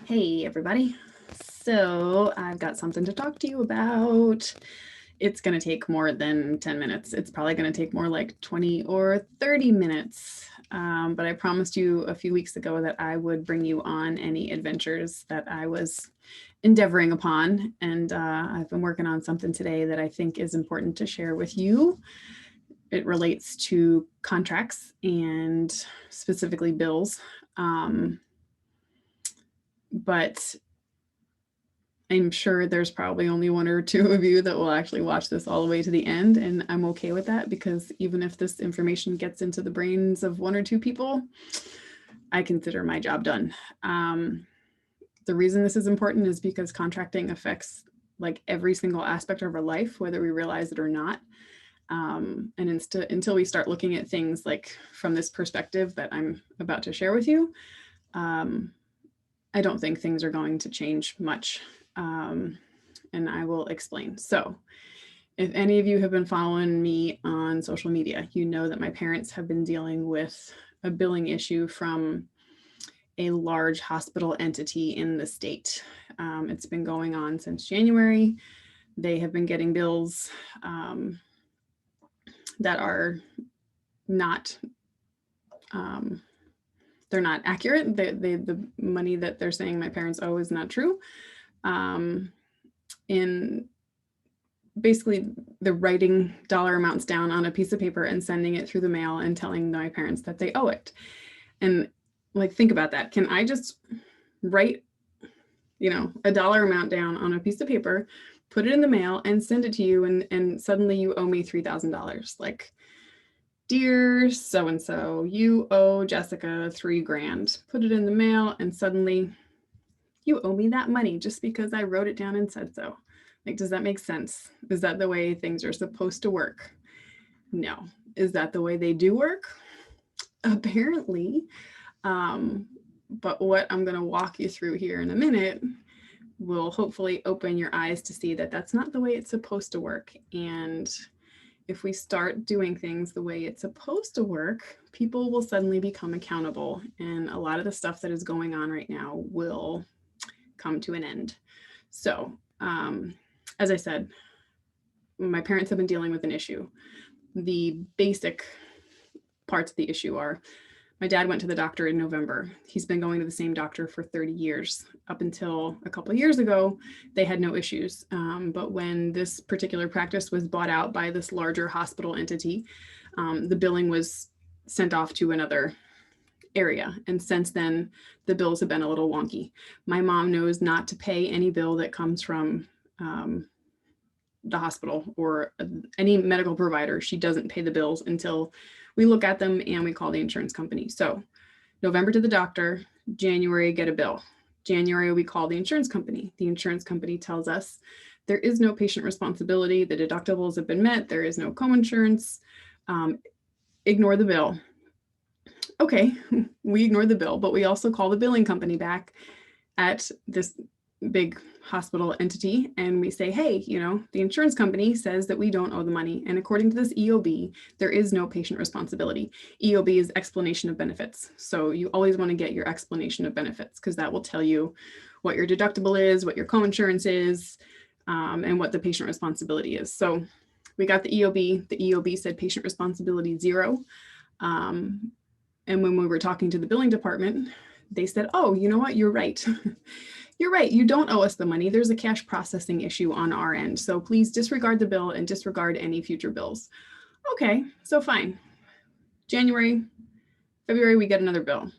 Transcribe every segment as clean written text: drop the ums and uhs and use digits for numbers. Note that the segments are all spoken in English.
Hey, everybody. So I've got something to talk to you about. It's going to take more than 10 minutes. It's probably going to take more like 20 or 30 minutes. But I promised you a few weeks ago that I would bring you on any adventures that I was endeavoring upon. And I've been working on something today that I think is important to share with you. It relates to contracts and specifically bills. But I'm sure there's probably only one or two of you that will actually watch this all the way to the end, and I'm okay with that because even if this information gets into the brains of one or two people, I consider my job done. The reason this is important is because contracting affects like every single aspect of our life, whether we realize it or not. And until we start looking at things like from this perspective that I'm about to share with you, I don't think things are going to change much. And I will explain. So, if any of you have been following me on social media, you know that my parents have been dealing with a billing issue from a large hospital entity in the state. It's been going on since January. They have been getting bills that are not they're not accurate. The money that they're saying my parents owe is not true. In basically they're writing dollar amounts down on a piece of paper and sending it through the mail and telling my parents that they owe it. And like, think about that. Can I just write, a dollar amount down on a piece of paper, put it in the mail and send it to you, and suddenly you owe me $3,000? Like, dear so-and-so, you owe Jessica $3,000. Put it in the mail and suddenly you owe me that money just because I wrote it down and said so. Like, does that make sense? Is that the way things are supposed to work? No. Is that the way they do work? Apparently. But what I'm going to walk you through here in a minute will hopefully open your eyes to see that that's not the way it's supposed to work. And if we start doing things the way it's supposed to work, people will suddenly become accountable. And a lot of the stuff that is going on right now will come to an end. So, as I said, my parents have been dealing with an issue. The basic parts of the issue are my dad went to the doctor in November. He's been going to the same doctor for 30 years. Up until a couple of years ago, they had no issues. But when this particular practice was bought out by this larger hospital entity, the billing was sent off to another area. And since then, the bills have been a little wonky. My mom knows not to pay any bill that comes from the hospital or any medical provider. She doesn't pay the bills until we look at them and we call the insurance company. So November to the doctor, January, get a bill. January, we call the insurance company. The insurance company tells us there is no patient responsibility. The deductibles have been met. There is no co-insurance. Ignore the bill. Okay, we ignore the bill, but we also call the billing company back at this big hospital entity and we say, hey, the insurance company says that we don't owe the money. And according to this EOB, there is no patient responsibility. EOB is explanation of benefits. So you always want to get your explanation of benefits because that will tell you what your deductible is, what your co-insurance is, and what the patient responsibility is. So we got the EOB. The EOB said patient responsibility 0. And when we were talking to the billing department, they said, oh, you know what? You're right. You're right. You don't owe us the money. There's a cash processing issue on our end. So please disregard the bill and disregard any future bills. Okay, so fine. January, February, we get another bill.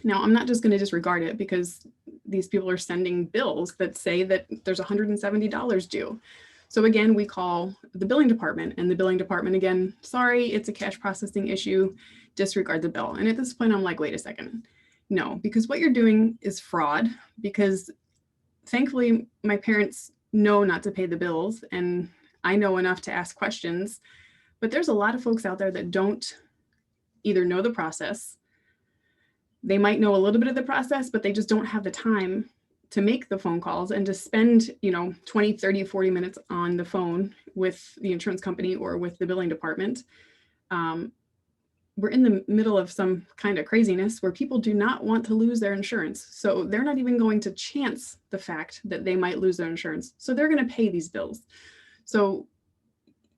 Now, I'm not just going to disregard it because these people are sending bills that say that there's $170 due. So again, we call the billing department and the billing department again, sorry, it's a cash processing issue, disregard the bill. And at this point, I'm like, wait a second. No, because what you're doing is fraud, because thankfully my parents know not to pay the bills and I know enough to ask questions, but there's a lot of folks out there that don't either know the process. They might know a little bit of the process, but they just don't have the time to make the phone calls and to spend, 20, 30, 40 minutes on the phone with the insurance company or with the billing department. we're in the middle of some kind of craziness where people do not want to lose their insurance. So they're not even going to chance the fact that they might lose their insurance. So they're going to pay these bills. So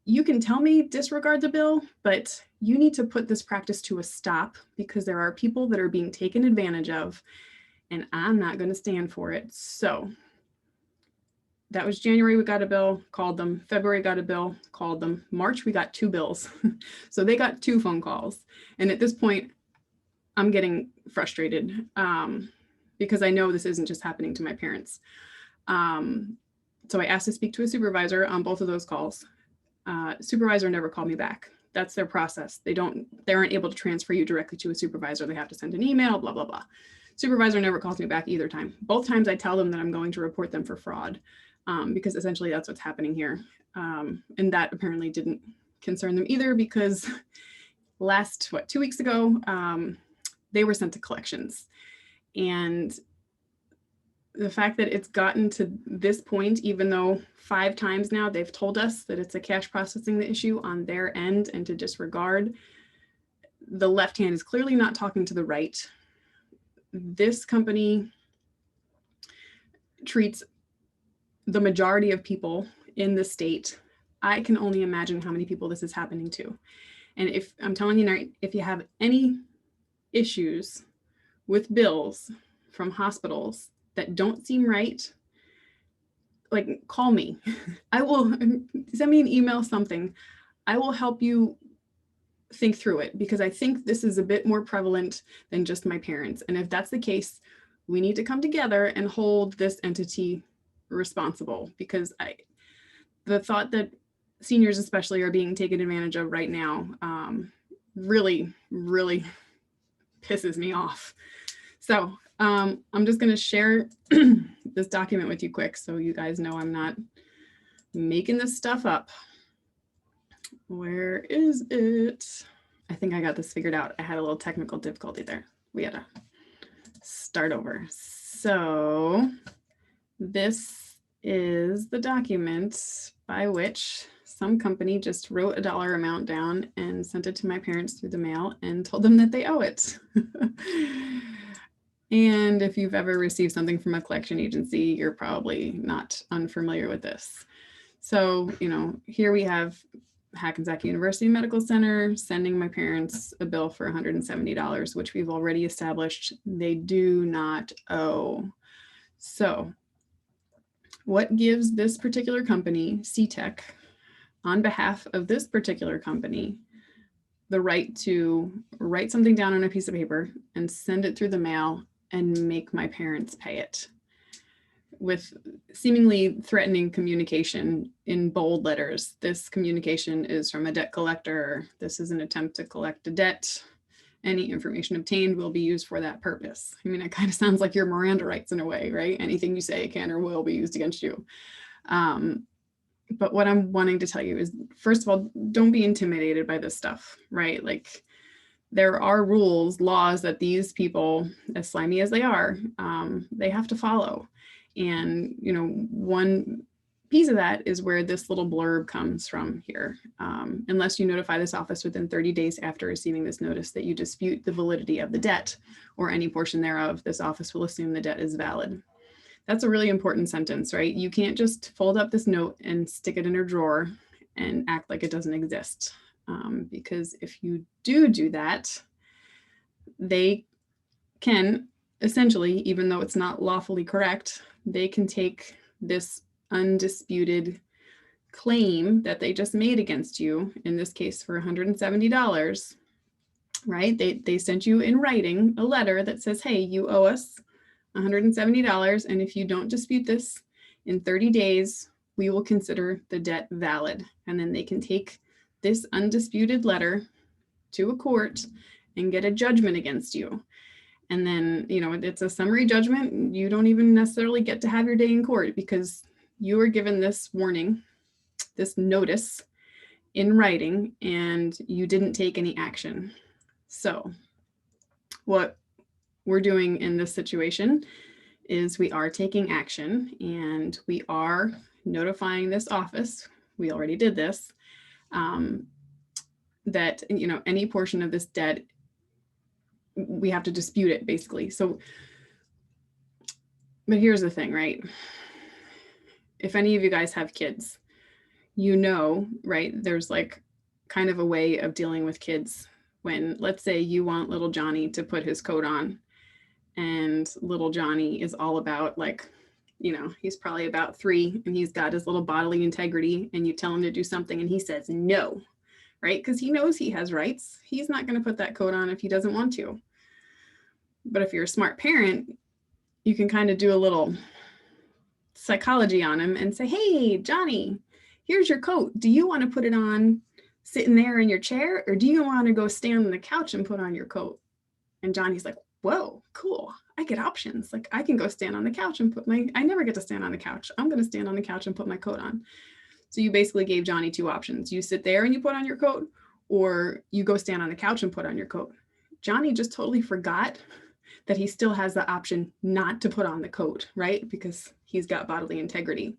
you can tell me disregard the bill, but you need to put this practice to a stop, because there are people that are being taken advantage of, and I'm not going to stand for it. So that was January, we got a bill, called them. February, got a bill, called them. March, we got 2 bills. So they got 2 phone calls. And at this point, I'm getting frustrated because I know this isn't just happening to my parents. So I asked to speak to a supervisor on both of those calls. Supervisor never called me back. That's their process. They aren't able to transfer you directly to a supervisor. They have to send an email, blah, blah, blah. Supervisor never calls me back either time. Both times I tell them that I'm going to report them for fraud, because essentially that's what's happening here. And that apparently didn't concern them either, because 2 weeks ago, they were sent to collections. And the fact that it's gotten to this point, even though 5 times now they've told us that it's a cash processing issue on their end and to disregard, the left hand is clearly not talking to the right. This company treats the majority of people in the state. I can only imagine how many people this is happening to. And if I'm telling you, if you have any issues with bills from hospitals that don't seem right, like, call me. I will send me an email, something. I will help you think through it, because I think this is a bit more prevalent than just my parents. And if that's the case, we need to come together and hold this entity responsible, because the thought that seniors especially are being taken advantage of right now really, really pisses me off. So I'm just going to share this document with you quick, so you guys know I'm not making this stuff up. Where is it? I think I got this figured out. I had a little technical difficulty there. We had to start over. So this is the document by which some company just wrote a dollar amount down and sent it to my parents through the mail and told them that they owe it. And if you've ever received something from a collection agency, you're probably not unfamiliar with this. So, here we have Hackensack University Medical Center sending my parents a bill for $170, which we've already established they do not owe. So what gives this particular company, CTEC, on behalf of this particular company, the right to write something down on a piece of paper and send it through the mail and make my parents pay it with seemingly threatening communication in bold letters? This communication is from a debt collector. This is an attempt to collect a debt. Any information obtained will be used for that purpose. I mean, it kind of sounds like your Miranda rights in a way, right? Anything you say can or will be used against you. But what I'm wanting to tell you is, first of all, don't be intimidated by this stuff, right? Like, there are rules, laws that these people, as slimy as they are, they have to follow. And, one piece of that is where this little blurb comes from here. Unless you notify this office within 30 days after receiving this notice that you dispute the validity of the debt or any portion thereof, this office will assume the debt is valid. That's a really important sentence, right? You can't just fold up this note and stick it in a drawer and act like it doesn't exist. Because if you do that, they can essentially, even though it's not lawfully correct, they can take this undisputed claim that they just made against you, in this case for $170, right? They sent you in writing a letter that says, hey, you owe us $170, and if you don't dispute this in 30 days, we will consider the debt valid. And then they can take this undisputed letter to a court and get a judgment against you. And then, it's a summary judgment. You don't even necessarily get to have your day in court, because you were given this warning, this notice in writing, and you didn't take any action. So what we're doing in this situation is we are taking action, and we are notifying this office. We already did this. that, you know, any portion of this debt, we have to dispute it basically. So, but here's the thing, right? If any of you guys have kids, you know, right, there's like kind of a way of dealing with kids when, let's say you want little Johnny to put his coat on, and little Johnny is all about, like, you know, he's probably about 3 and he's got his little bodily integrity, and you tell him to do something and he says no, right? Because he knows he has rights. He's not going to put that coat on if he doesn't want to. But if you're a smart parent, you can kind of do a little psychology on him and say, hey, Johnny, here's your coat. Do you want to put it on sitting there in your chair, or do you want to go stand on the couch and put on your coat? And Johnny's like, whoa, cool. I get options. Like, I can go stand on the couch and I never get to stand on the couch. I'm going to stand on the couch and put my coat on. So you basically gave Johnny 2 options. You sit there and you put on your coat, or you go stand on the couch and put on your coat. Johnny just totally forgot that he still has the option not to put on the coat, right? Because he's got bodily integrity.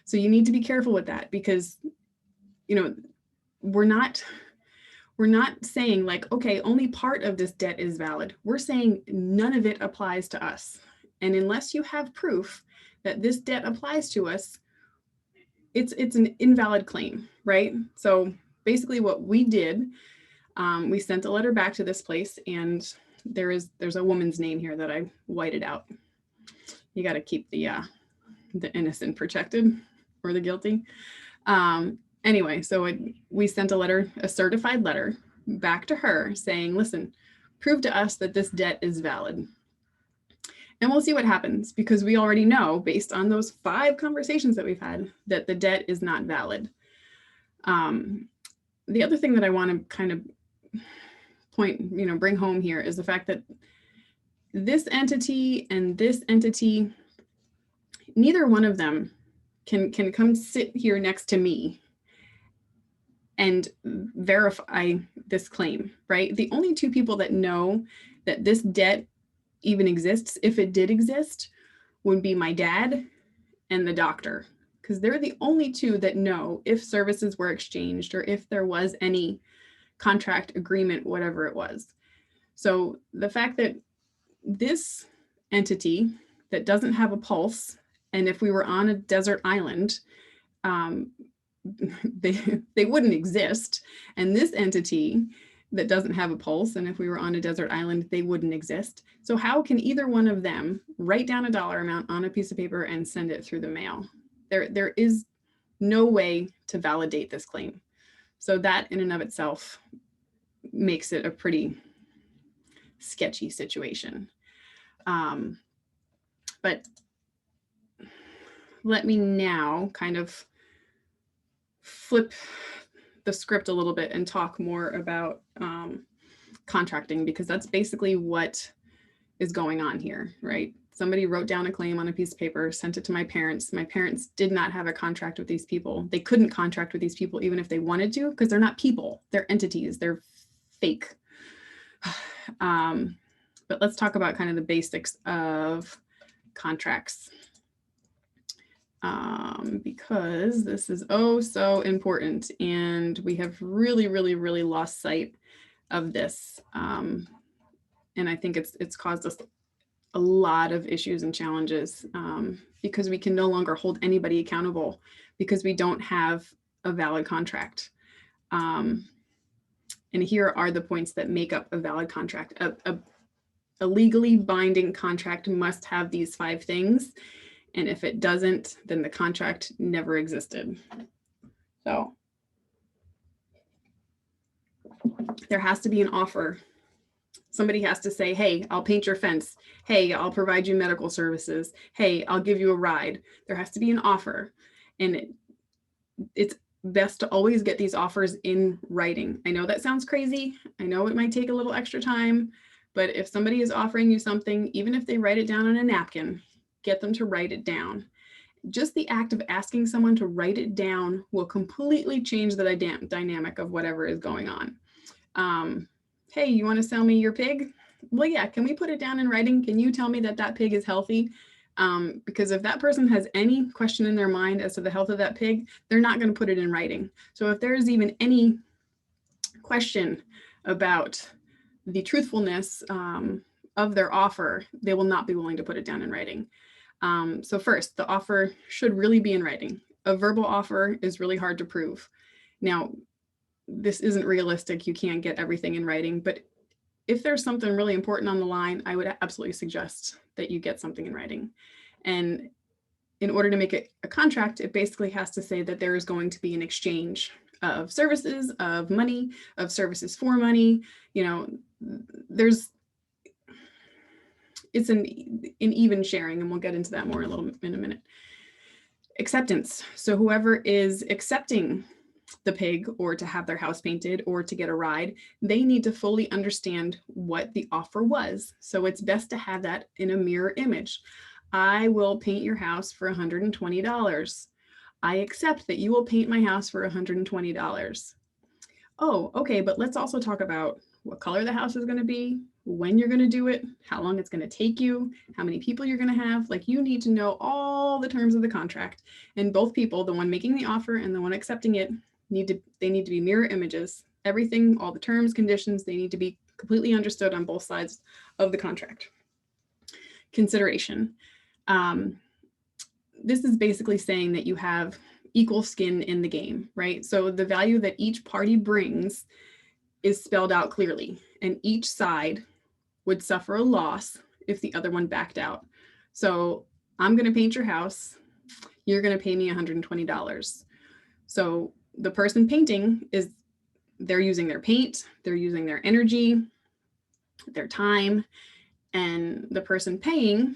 So you need to be careful with that, because, you know, we're not saying like, okay, only part of this debt is valid. We're saying none of it applies to us. And unless you have proof that this debt applies to us, it's an invalid claim, right? So basically what we did, we sent a letter back to this place, and there's a woman's name here that I whited out. You got to keep the innocent protected, or the guilty. Anyway, so we sent a certified letter back to her saying, listen, prove to us that this debt is valid. And we'll see what happens, because we already know, based on those 5 conversations that we've had, that the debt is not valid. The other thing that I want to kind of bring home here is the fact that this entity and this entity, neither one of them can come sit here next to me and verify this claim, right? The only 2 people that know that this debt even exists, if it did exist, would be my dad and the doctor, because they're the only 2 that know if services were exchanged or if there was any contract, agreement, whatever it was. So the fact that this entity that doesn't have a pulse, and if we were on a desert island, they wouldn't exist. And this entity that doesn't have a pulse, and if we were on a desert island, they wouldn't exist. So how can either one of them write down a dollar amount on a piece of paper and send it through the mail? There is no way to validate this claim. So that in and of itself makes it a pretty sketchy situation. But let me now kind of flip the script a little bit and talk more about contracting, because that's basically what is going on here, right? Somebody wrote down a claim on a piece of paper, sent it to my parents. My parents did not have a contract with these people. They couldn't contract with these people even if they wanted to, because they're not people, they're entities, they're fake. But let's talk about kind of the basics of contracts, because this is so important, and we have really lost sight of this. And I think it's caused us a lot of issues and challenges, because we can no longer hold anybody accountable because we don't have a valid contract. And here are the points that make up a valid contract. A legally binding contract must have these 5 things. And if it doesn't, then the contract never existed. So there has to be an offer. Somebody has to say, hey, I'll paint your fence. Hey, I'll provide you medical services. Hey, I'll give you a ride. There has to be an offer. And it's best to always get these offers in writing. I know that sounds crazy. I know it might take a little extra time, but if somebody is offering you something, even if they write it down on a napkin, get them to write it down. Just the act of asking someone to write it down will completely change the dynamic of whatever is going on. Hey, you want to sell me your pig? Well, yeah, can we put it down in writing? Can you tell me that that pig is healthy? Because if that person has any question in their mind as to the health of that pig, they're not going to put it in writing. So if there is even any question about the truthfulness of their offer, they will not be willing to put it down in writing. So first, the offer should really be in writing. A verbal offer is really hard to prove. Now, this isn't realistic. You can't get everything in writing, but if there's something really important on the line, I would absolutely suggest that you get something in writing. And in order to make it a contract, it basically has to say that there is going to be an exchange of services, of money, of services for money. You know, it's an even sharing, and we'll get into that more in a minute. Acceptance. So whoever is accepting the pig or to have their house painted or to get a ride, they need to fully understand what the offer was. So it's best to have that in a mirror image. I will paint your house for $120. I accept that you will paint my house for $120. Oh, okay, but let's also talk about what color the house is going to be, when you're going to do it, how long it's going to take you, how many people you're going to have. Like, you need to know all the terms of the contract. And both people, the one making the offer and the one accepting it, need to be mirror images. Everything, all the terms, conditions, they need to be completely understood on both sides of the contract. Consideration. This is basically saying that you have equal skin in the game, right? So the value that each party brings is spelled out clearly, and each side would suffer a loss if the other one backed out. So I'm going to paint your house. You're going to pay me $120. So the person painting they're using their paint, they're using their energy, their time, and the person paying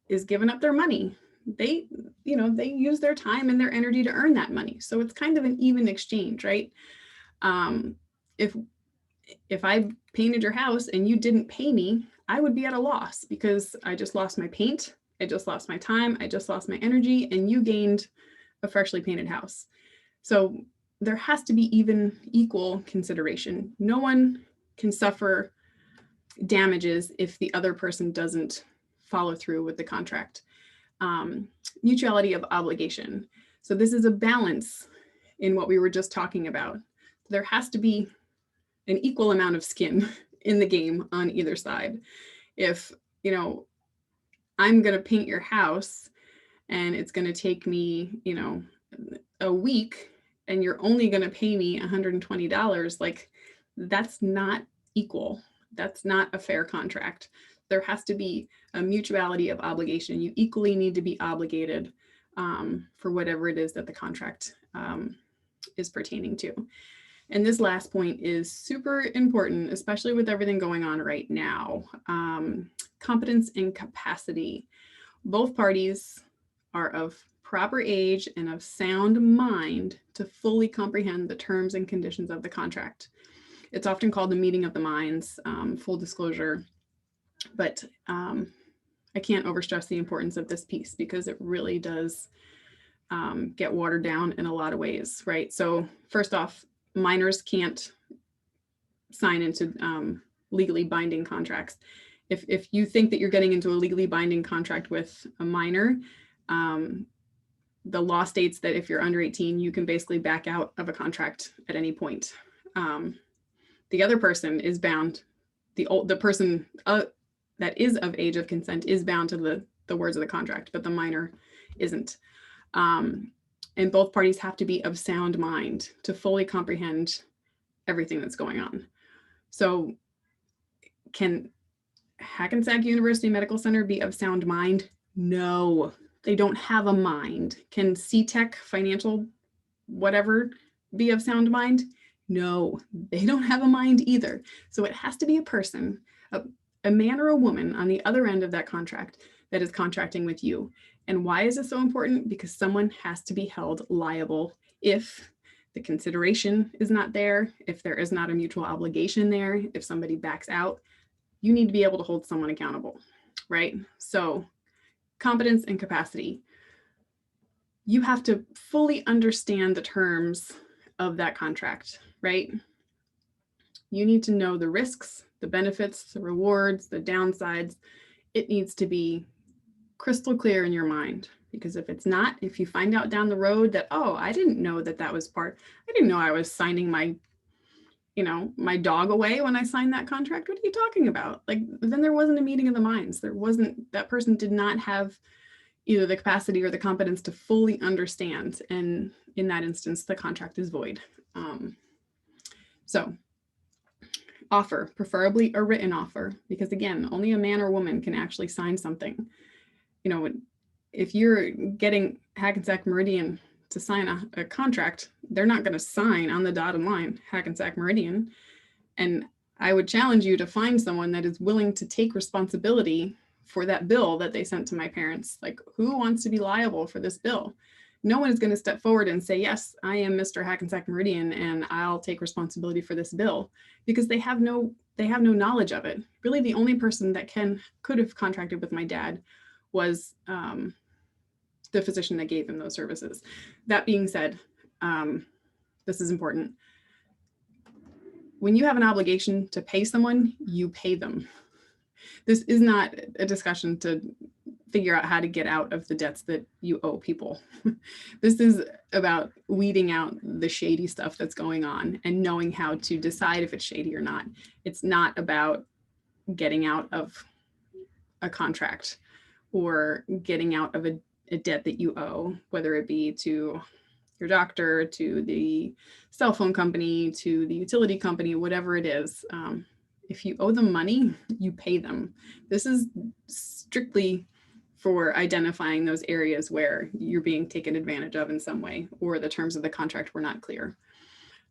is giving up their money. They use their time and their energy to earn that money. So it's kind of an even exchange, right? If I painted your house and you didn't pay me, I would be at a loss because I just lost my paint, I just lost my time, I just lost my energy, and you gained a freshly painted house. So there has to be equal consideration. No one can suffer damages if the other person doesn't follow through with the contract. Mutuality of obligation. So this is a balance in what we were just talking about. There has to be an equal amount of skin in the game on either side. If, I'm going to paint your house and it's going to take me, a week, and you're only going to pay me $120, like, that's not equal. That's not a fair contract. There has to be a mutuality of obligation. You equally need to be obligated for whatever it is that the contract is pertaining to. And this last point is super important, especially with everything going on right now. Competence and capacity. Both parties are of proper age and of sound mind to fully comprehend the terms and conditions of the contract. It's often called the meeting of the minds, full disclosure, but I can't overstress the importance of this piece because it really does get watered down in a lot of ways, right? So first off, minors can't sign into legally binding contracts. If you think that you're getting into a legally binding contract with a minor, the law states that if you're under 18, you can basically back out of a contract at any point. The other person is bound, the person that is of age of consent is bound to the words of the contract, but the minor isn't. And both parties have to be of sound mind to fully comprehend everything that's going on. So can Hackensack University Medical Center be of sound mind? No, they don't have a mind. Can CTech Financial whatever be of sound mind? No, they don't have a mind either. So it has to be a person, a man or a woman on the other end of that contract that is contracting with you. And why is this so important? Because someone has to be held liable if the consideration is not there, if there is not a mutual obligation there, if somebody backs out, you need to be able to hold someone accountable, right? So competence and capacity. You have to fully understand the terms of that contract, right? You need to know the risks, the benefits, the rewards, the downsides. It needs to be crystal clear in your mind, because if it's not, if you find out down the road that, oh, I didn't know that was I didn't know I was signing my my dog away when I signed that contract. What are you talking about? Like, then there wasn't a meeting of the minds. That person did not have either the capacity or the competence to fully understand. And in that instance, the contract is void. So offer, preferably a written offer, because again, only a man or woman can actually sign something. If you're getting Hackensack Meridian to sign a contract, they're not going to sign on the dotted line Hackensack Meridian. And I would challenge you to find someone that is willing to take responsibility for that bill that they sent to my parents. Like, who wants to be liable for this bill? No one is going to step forward and say, yes, I am Mr. Hackensack Meridian and I'll take responsibility for this bill, because they have no knowledge of it. Really, the only person that could have contracted with my dad was the physician that gave him those services. That being said, this is important. When you have an obligation to pay someone, you pay them. This is not a discussion to figure out how to get out of the debts that you owe people. This is about weeding out the shady stuff that's going on and knowing how to decide if it's shady or not. It's not about getting out of a contract or getting out of a debt that you owe, whether it be to your doctor, to the cell phone company, to the utility company, whatever it is. If you owe them money, you pay them. This is strictly for identifying those areas where you're being taken advantage of in some way, or the terms of the contract were not clear.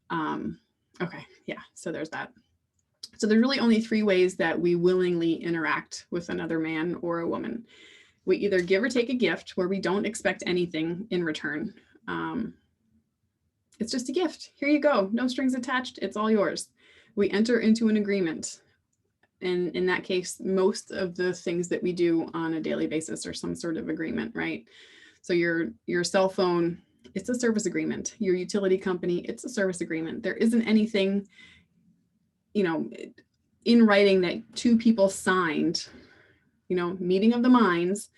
Okay, yeah, so there's that. So there's really only 3 ways that we willingly interact with another man or a woman. We either give or take a gift where we don't expect anything in return. It's just a gift. Here you go. No strings attached. It's all yours. We enter into an agreement. And in that case, most of the things that we do on a daily basis are some sort of agreement, right? So your cell phone, it's a service agreement. Your utility company, it's a service agreement. There isn't anything, in writing that 2 people signed, meeting of the minds.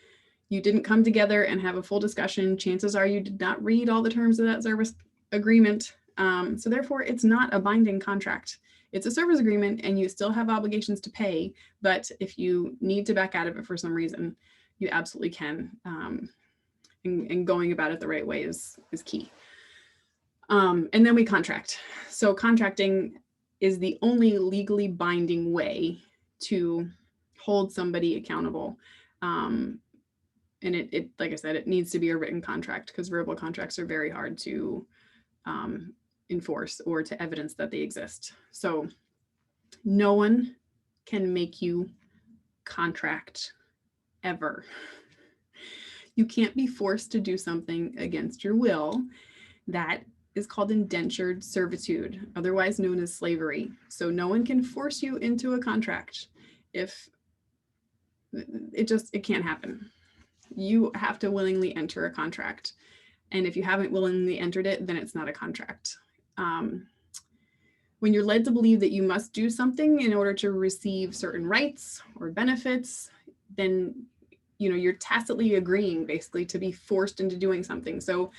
You didn't come together and have a full discussion. Chances are you did not read all the terms of that service agreement. So therefore, it's not a binding contract. It's a service agreement and you still have obligations to pay. But if you need to back out of it for some reason, you absolutely can. And going about it the right way is key. And then we contract. So contracting is the only legally binding way to hold somebody accountable. And it, like I said, it needs to be a written contract, because verbal contracts are very hard to enforce or to evidence that they exist. So no one can make you contract ever. You can't be forced to do something against your will. That is called indentured servitude, otherwise known as slavery. So no one can force you into a contract. If it can't happen. You have to willingly enter a contract. And if you haven't willingly entered it, then it's not a contract. When you're led to believe that you must do something in order to receive certain rights or benefits, then you're tacitly agreeing basically to be forced into doing something. So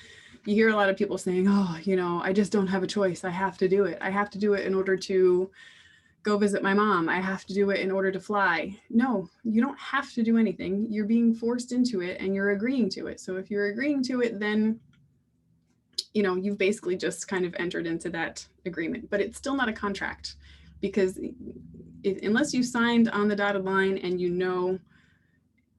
you hear a lot of people saying, oh, I just don't have a choice. I have to do it. I have to do it in order to go visit my mom. I have to do it in order to fly. No, you don't have to do anything. You're being forced into it and you're agreeing to it. So if you're agreeing to it, then, you've basically just kind of entered into that agreement, but it's still not a contract, because unless you signed on the dotted line and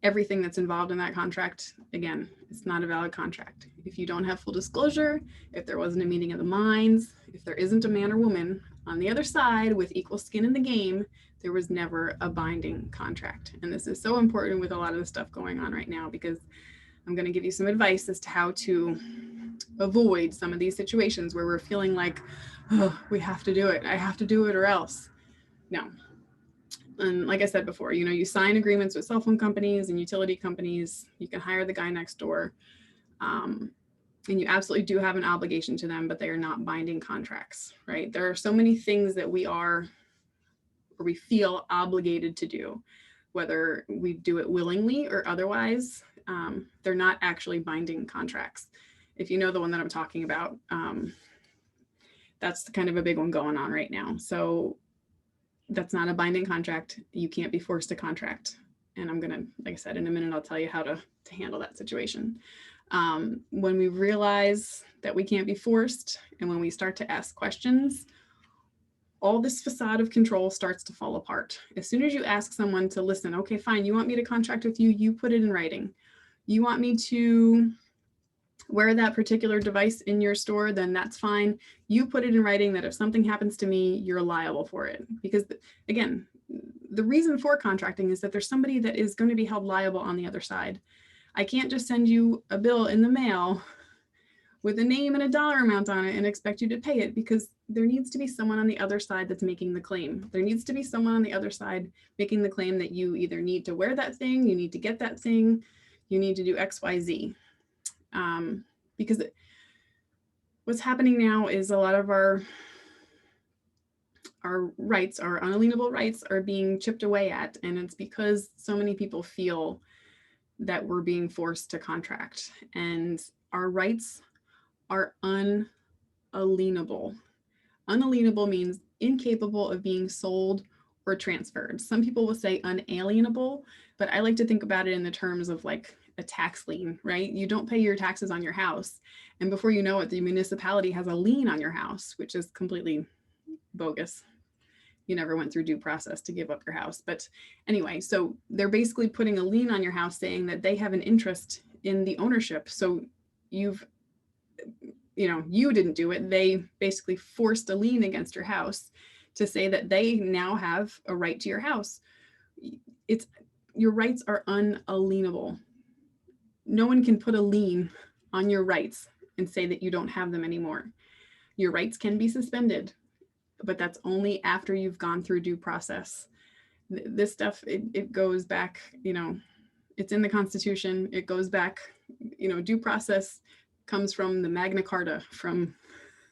everything that's involved in that contract, again, it's not a valid contract. If you don't have full disclosure, if there wasn't a meeting of the minds, if there isn't a man or woman on the other side with equal skin in the game, there was never a binding contract. And this is so important with a lot of the stuff going on right now, because I'm going to give you some advice as to how to avoid some of these situations where we're feeling like, oh, we have to do it. I have to do it or else. No. And like I said before, you sign agreements with cell phone companies and utility companies. You can hire the guy next door. And you absolutely do have an obligation to them, but they are not binding contracts, right? There are so many things that we feel obligated to do, whether we do it willingly or otherwise. They're not actually binding contracts. If you know the one that I'm talking about, That's kind of a big one going on right now. So that's not a binding contract. You can't be forced to contract. And I'm going to, like I said, in a minute, I'll tell you how to handle that situation. When we realize that we can't be forced, and when we start to ask questions, all this facade of control starts to fall apart. As soon as you ask someone to listen, okay, fine, you want me to contract with you, you put it in writing. You want me to wear that particular device in your store, then that's fine. You put it in writing that if something happens to me, you're liable for it. Because again, the reason for contracting is that there's somebody that is going to be held liable on the other side. I can't just send you a bill in the mail with a name and a dollar amount on it and expect you to pay it, because there needs to be someone on the other side that's making the claim. There needs to be someone on the other side making the claim that you either need to wear that thing, you need to get that thing, you need to do X, Y, Z. Because what's happening now is a lot of our rights, our unalienable rights, are being chipped away at, and it's because so many people feel that we're being forced to contract, and our rights are unalienable. Unalienable means incapable of being sold or transferred. Some people will say unalienable, but I like to think about it in the terms of like a tax lien, right? You don't pay your taxes on your house, and before you know it, the municipality has a lien on your house, which is completely bogus. You never went through due process to give up your house. But anyway, so they're basically putting a lien on your house, saying that they have an interest in the ownership. So you didn't do it. They basically forced a lien against your house to say that they now have a right to your house. Your rights are unalienable. No one can put a lien on your rights and say that you don't have them anymore. Your rights can be suspended, but that's only after you've gone through due process. This stuff, it goes back, it's in the Constitution. It goes back, due process comes from the Magna Carta, from,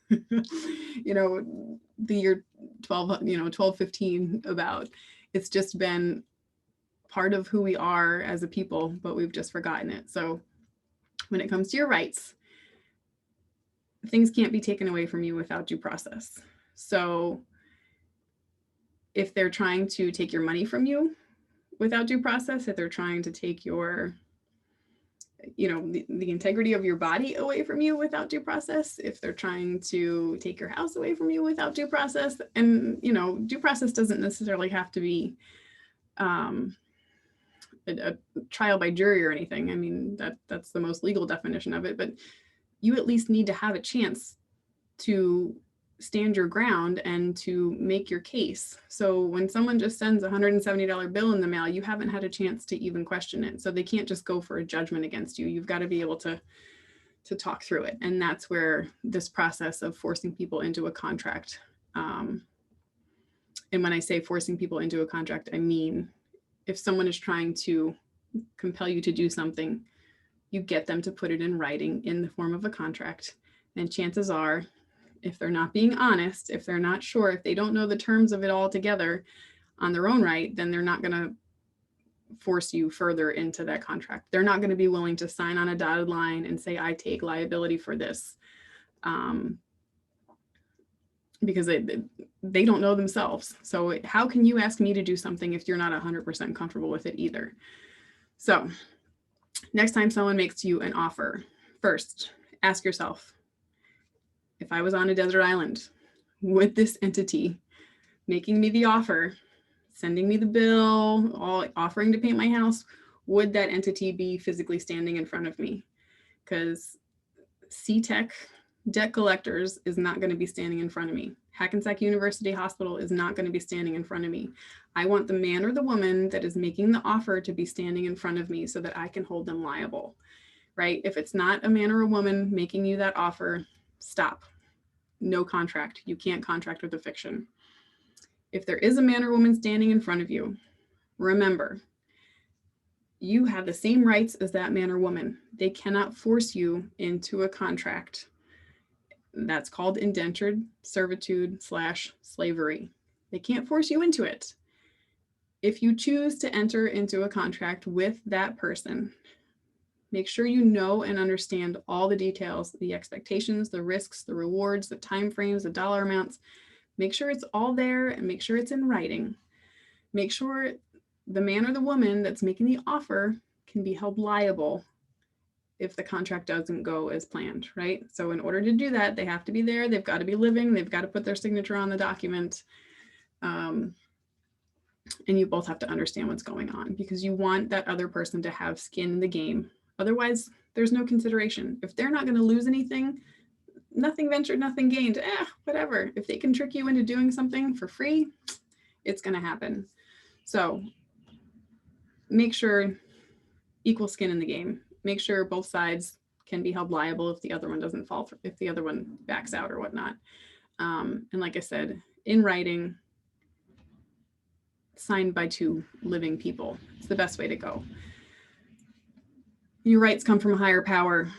the year 1215 about. It's just been part of who we are as a people, but we've just forgotten it. So when it comes to your rights, things can't be taken away from you without due process. So if they're trying to take your money from you without due process, if they're trying to take your, the integrity of your body away from you without due process, if they're trying to take your house away from you without due process, and, due process doesn't necessarily have to be a trial by jury or anything. I mean, that's the most legal definition of it, but you at least need to have a chance to stand your ground and to make your case. So when someone just sends a $170 bill in the mail, you haven't had a chance to even question it. So they can't just go for a judgment against you. You've got to be able to talk through it. And that's where this process of forcing people into a contract. And when I say forcing people into a contract, I mean, if someone is trying to compel you to do something, you get them to put it in writing in the form of a contract. And chances are, if they're not being honest, if they're not sure, if they don't know the terms of it all together on their own right, then they're not going to force you further into that contract. They're not going to be willing to sign on a dotted line and say, I take liability for this, because they don't know themselves. So how can you ask me to do something if you're not 100% comfortable with it either? So next time someone makes you an offer, first, ask yourself, if I was on a desert island, would this entity making me the offer, sending me the bill, offering to paint my house, would that entity be physically standing in front of me? Because C-Tech debt collectors is not going to be standing in front of me. Hackensack University Hospital is not going to be standing in front of me. I want the man or the woman that is making the offer to be standing in front of me so that I can hold them liable, right? If it's not a man or a woman making you that offer, stop. No contract. You can't contract with a fiction. If there is a man or woman standing in front of you, remember, you have the same rights as that man or woman. They cannot force you into a contract. That's called indentured servitude / slavery. They can't force you into it. If you choose to enter into a contract with that person, Make sure you know and understand all the details, the expectations, the risks, the rewards, the timeframes, the dollar amounts. Make sure it's all there and make sure it's in writing. Make sure the man or the woman that's making the offer can be held liable if the contract doesn't go as planned, right? So in order to do that, they have to be there. They've got to be living. They've got to put their signature on the document. And you both have to understand what's going on because you want that other person to have skin in the game. Otherwise, there's no consideration. If they're not going to lose anything, nothing ventured, nothing gained. Whatever. If they can trick you into doing something for free, it's going to happen. So make sure equal skin in the game. Make sure both sides can be held liable if the other one doesn't fall, if the other one backs out or whatnot. And like I said, in writing, signed by two living people. It's the best way to go. Your rights come from a higher power.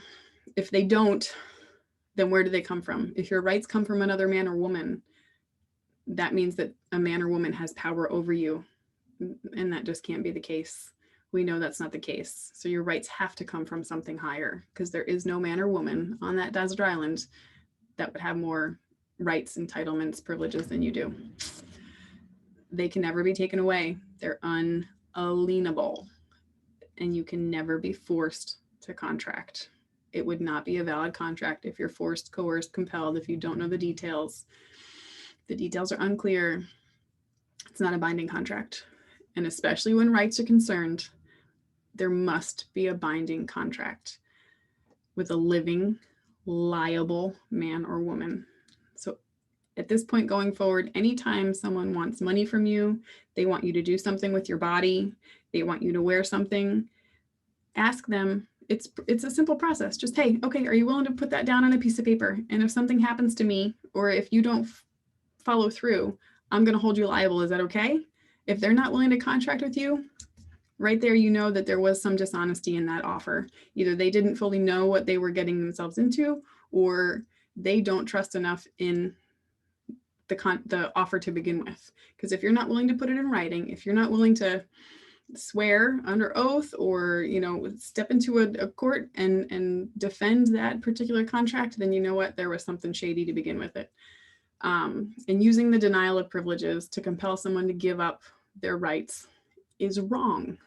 If they don't, then where do they come from? If your rights come from another man or woman, that means that a man or woman has power over you. And that just can't be the case. We know that's not the case. So your rights have to come from something higher because there is no man or woman on that desert island that would have more rights, entitlements, privileges than you do. They can never be taken away. They're unalienable. And you can never be forced to contract. It would not be a valid contract if you're forced, coerced, compelled, if you don't know the details. The details are unclear. It's not a binding contract. And especially when rights are concerned, there must be a binding contract with a living, liable man or woman. So at this point going forward, anytime someone wants money from you, they want you to do something with your body, they want you to wear something, ask them. It's a simple process. Just, hey, okay, are you willing to put that down on a piece of paper? And if something happens to me, or if you don't follow through, I'm going to hold you liable. Is that okay? If they're not willing to contract with you, right there, you know that there was some dishonesty in that offer. Either they didn't fully know what they were getting themselves into, or they don't trust enough in the offer to begin with. Because if you're not willing to put it in writing, if you're not willing to swear under oath or step into a court and defend that particular contract, then you know what, there was something shady to begin with it. And using the denial of privileges to compel someone to give up their rights is wrong.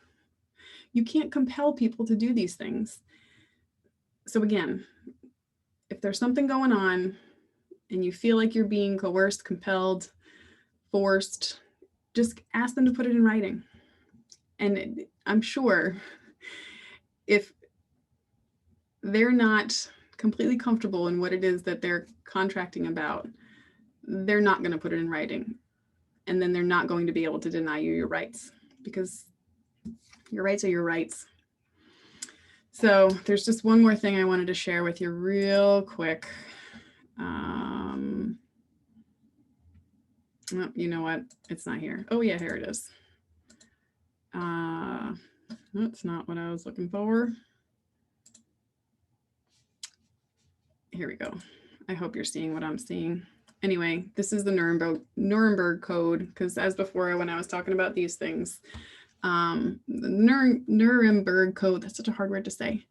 You can't compel people to do these things. So again, if there's something going on and you feel like you're being coerced, compelled, forced, just ask them to put it in writing. And I'm sure if they're not completely comfortable in what it is that they're contracting about, they're not going to put it in writing. And then they're not going to be able to deny you your rights, because your rights are your rights. So there's just one more thing I wanted to share with you real quick. Oh, you know what? It's not here. Oh yeah, here it is. That's not what I was looking for. Here we go. I hope you're seeing what I'm seeing. Anyway, this is the Nuremberg Code, because as before, when I was talking about these things, the Nuremberg Code, that's such a hard word to say.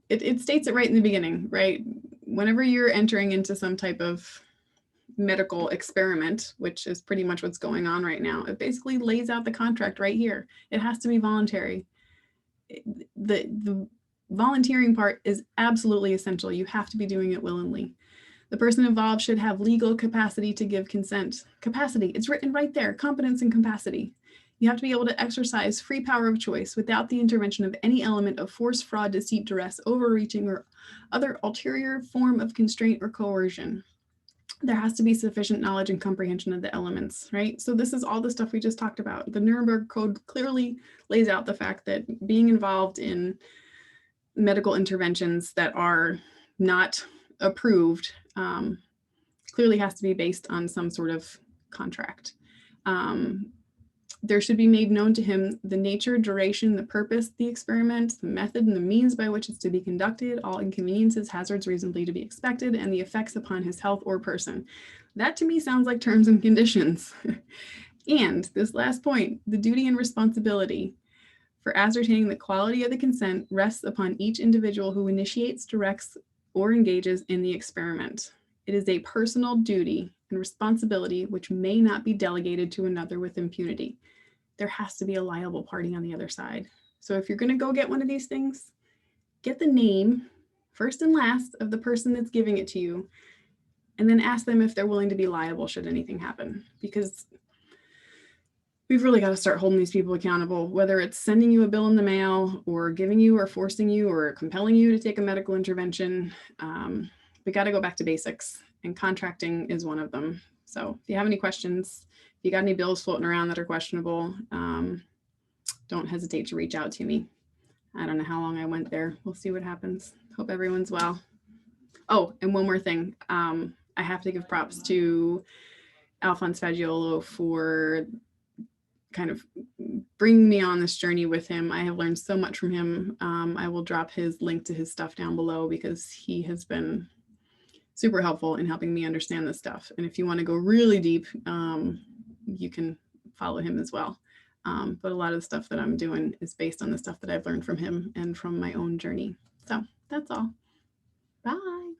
It states it right in the beginning, right? Whenever you're entering into some type of medical experiment, which is pretty much what's going on right now, it basically lays out the contract right here. It has to be voluntary. The volunteering part is absolutely essential. You have to be doing it willingly. The person involved should have legal capacity to give consent. Capacity, it's written right there, competence and capacity. You have to be able to exercise free power of choice without the intervention of any element of force, fraud, deceit, duress, overreaching, or other ulterior form of constraint or coercion. There has to be sufficient knowledge and comprehension of the elements, right? So this is all the stuff we just talked about. The Nuremberg Code clearly lays out the fact that being involved in medical interventions that are not approved clearly has to be based on some sort of contract. There should be made known to him the nature, duration, the purpose, the experiment, the method, and the means by which it's to be conducted, all inconveniences, hazards reasonably to be expected, and the effects upon his health or person. That to me sounds like terms and conditions. And this last point, the duty and responsibility for ascertaining the quality of the consent rests upon each individual who initiates, directs, or engages in the experiment. It is a personal duty and responsibility which may not be delegated to another with impunity. There has to be a liable party on the other side. So if you're going to go get one of these things, get the name, first and last, of the person that's giving it to you, and then ask them if they're willing to be liable should anything happen. Because we've really got to start holding these people accountable, whether it's sending you a bill in the mail or giving you or forcing you or compelling you to take a medical intervention. We got to go back to basics, and contracting is one of them. So if you have any questions, if you got any bills floating around that are questionable, don't hesitate to reach out to me. I don't know how long I went there. We'll see what happens. Hope everyone's well. Oh, and one more thing. I have to give props to Alphonse Fagiolo for kind of bringing me on this journey with him. I have learned so much from him. I will drop his link to his stuff down below because he has been super helpful in helping me understand this stuff. And if you want to go really deep, you can follow him as well. But a lot of the stuff that I'm doing is based on the stuff that I've learned from him and from my own journey. So that's all. Bye.